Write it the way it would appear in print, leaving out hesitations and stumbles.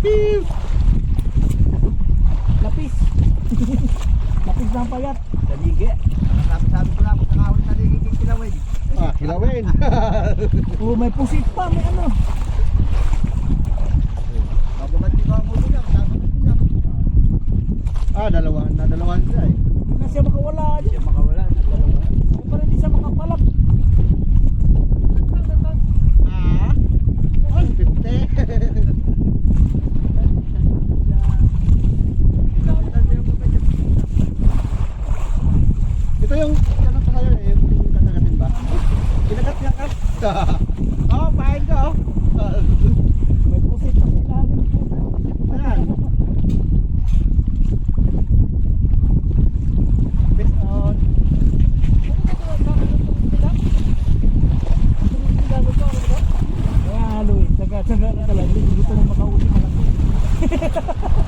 Lapis. Lapis ng payat. Saligi. Sabi ko lang, nakahuli saligi kay Kilawin. Ah, kilawin. Oh, may pusit pa, may ano. Magumanti ko ang ulo lang, dapat ito lang. Ah, dalawahan siya eh. Hindi na siya makawala Hindi dyan. makawala, nagdalawa. Ay, parang hindi siya makapalak. Ah, 150. Ito yung ano pa kayo eh, yung kakagatin ba? Kinagat niya ka. Oo, pahin ka oh. May pusit pa sa ilalim. Ayan. Based on Kaya halo eh. Tsaga na talaga. Gusto na makauli malaki.